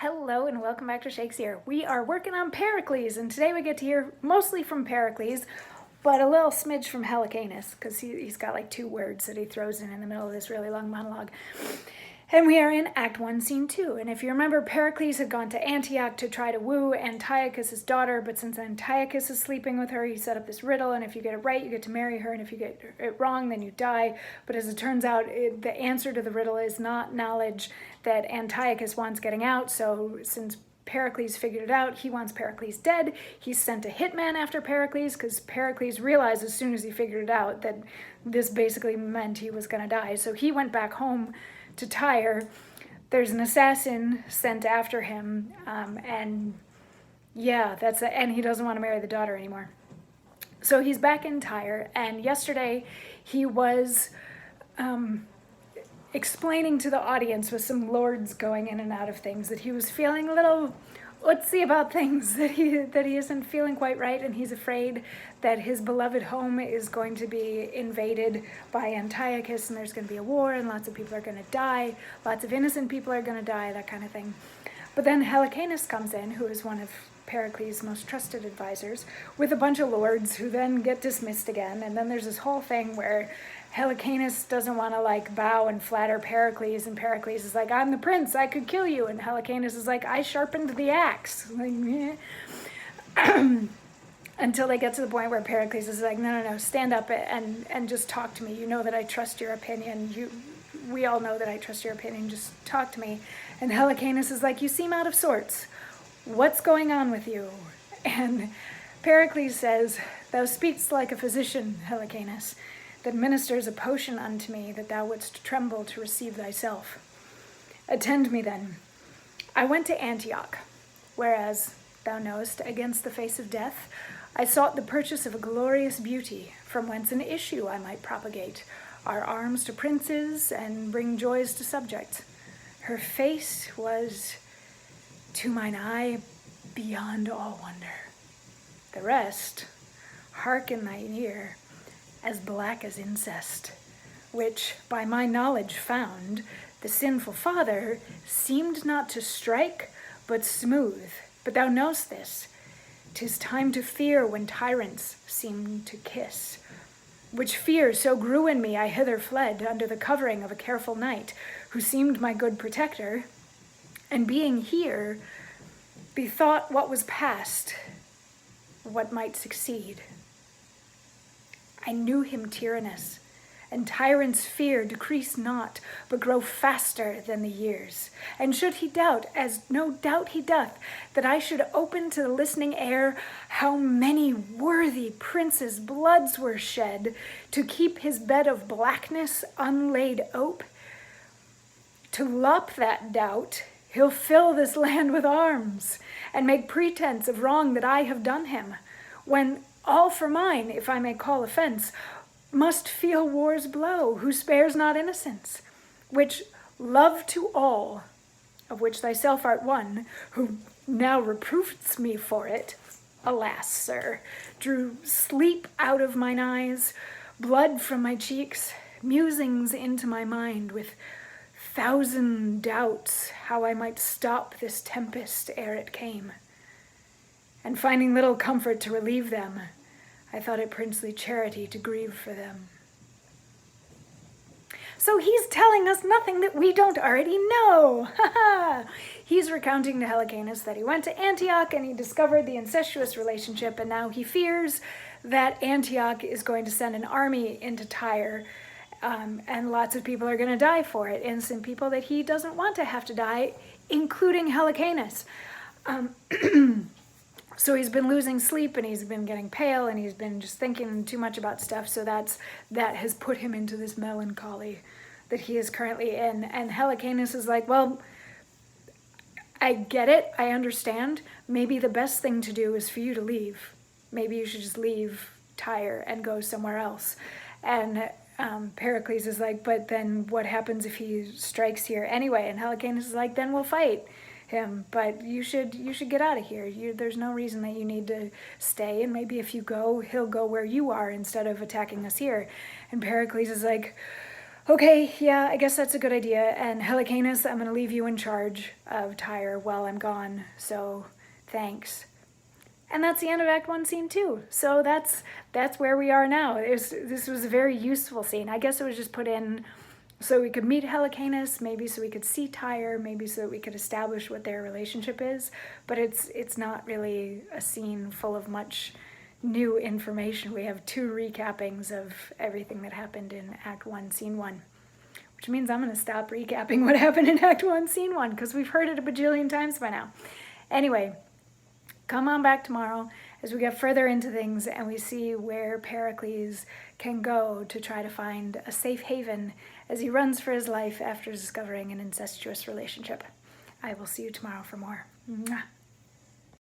Hello and welcome back to Shakesyear. We are working on Pericles, and today we get to hear mostly from Pericles, but a little smidge from Hellicanus, because he's got like 2 words that he throws in the middle of this really long monologue. And we are in Act 1, Scene 2. And if you remember, Pericles had gone to Antioch to try to woo Antiochus' daughter, but since Antiochus is sleeping with her, he set up this riddle, and if you get it right, you get to marry her, and if you get it wrong, then you die. But as it turns out, the answer to the riddle is not knowledge that Antiochus wants getting out, so since Pericles figured it out, he wants Pericles dead. He's sent a hitman after Pericles, because Pericles realized as soon as he figured it out that this basically meant he was going to die. So he went back home to Tyre. There's an assassin sent after him, and yeah, and he doesn't want to marry the daughter anymore. So he's back in Tyre, and yesterday he was explaining to the audience with some lords going in and out of things that he was feeling a little utsy about things, that he isn't feeling quite right, and he's afraid that his beloved home is going to be invaded by Antiochus, and there's going to be a war, and lots of people are going to die, lots of innocent people are going to die, that kind of thing. But then Hellicanus comes in, who is one of Pericles' most trusted advisors, with a bunch of lords who then get dismissed again, and then there's this whole thing where Hellicanus doesn't want to bow and flatter Pericles, and Pericles is like, I'm the prince, I could kill you, and Hellicanus is like, I sharpened the axe. Until they get to the point where Pericles is like, no, stand up and just talk to me. You know that I trust your opinion. We all know that I trust your opinion. Just talk to me. And Hellicanus is like, you seem out of sorts. What's going on with you? And Pericles says, thou speakst like a physician, Hellicanus, that ministers a potion unto me, that thou wouldst tremble to receive thyself. Attend me then. I went to Antioch, whereas, thou knowest, against the face of death, I sought the purchase of a glorious beauty, from whence an issue I might propagate, our arms to princes, and bring joys to subjects. Her face was, to mine eye, beyond all wonder. The rest, hearken thine ear, as black as incest, which, by my knowledge found, the sinful father seemed not to strike, but smooth. But thou know'st this, 'tis time to fear when tyrants seem to kiss. Which fear so grew in me, I hither fled, under the covering of a careful knight, who seemed my good protector, and being here, bethought what was past, what might succeed. I knew him tyrannous, and tyrant's fear decrease not, but grow faster than the years. And should he doubt, as no doubt he doth, that I should open to the listening air how many worthy princes' bloods were shed to keep his bed of blackness unlaid ope, to lop that doubt, he'll fill this land with arms, and make pretense of wrong that I have done him, when all for mine, if I may call offense, must feel war's blow, who spares not innocence, which love to all, of which thyself art one, who now reprovest me for it, alas, sir, drew sleep out of mine eyes, blood from my cheeks, musings into my mind, with 1,000 doubts how I might stop this tempest ere it came. And finding little comfort to relieve them, I thought it princely charity to grieve for them. So he's telling us nothing that we don't already know. He's recounting to Hellicanus that he went to Antioch and he discovered the incestuous relationship, and now he fears that Antioch is going to send an army into Tyre, and lots of people are going to die for it, innocent people that he doesn't want to have to die, including Hellicanus. So he's been losing sleep, and he's been getting pale, and he's been just thinking too much about stuff, so that has put him into this melancholy that he is currently in. And Hellicanus is like, well, I get it, I understand. Maybe the best thing to do is for you to leave. Maybe you should just leave Tyre and go somewhere else. And Pericles is like, but then what happens if he strikes here anyway? And Hellicanus is like, then we'll fight him, but you should get out of here. There's no reason that you need to stay, and maybe if you go, he'll go where you are instead of attacking us here. And Pericles is like, Okay, yeah, I guess that's a good idea. And Hellicanus, I'm going to leave you in charge of Tyre while I'm gone. So thanks. And that's the end of Act 1, Scene 2. So that's where we are now. This was a very useful scene. I guess it was just put in so we could meet Hellicanus, maybe so we could see Tyre, maybe so that we could establish what their relationship is. But it's not really a scene full of much new information. We have 2 recappings of everything that happened in Act 1, Scene 1. Which means I'm going to stop recapping what happened in Act 1, Scene 1, because we've heard it a bajillion times by now. Anyway, come on back tomorrow as we get further into things and we see where Pericles can go to try to find a safe haven as he runs for his life after discovering an incestuous relationship. I will see you tomorrow for more. Mwah.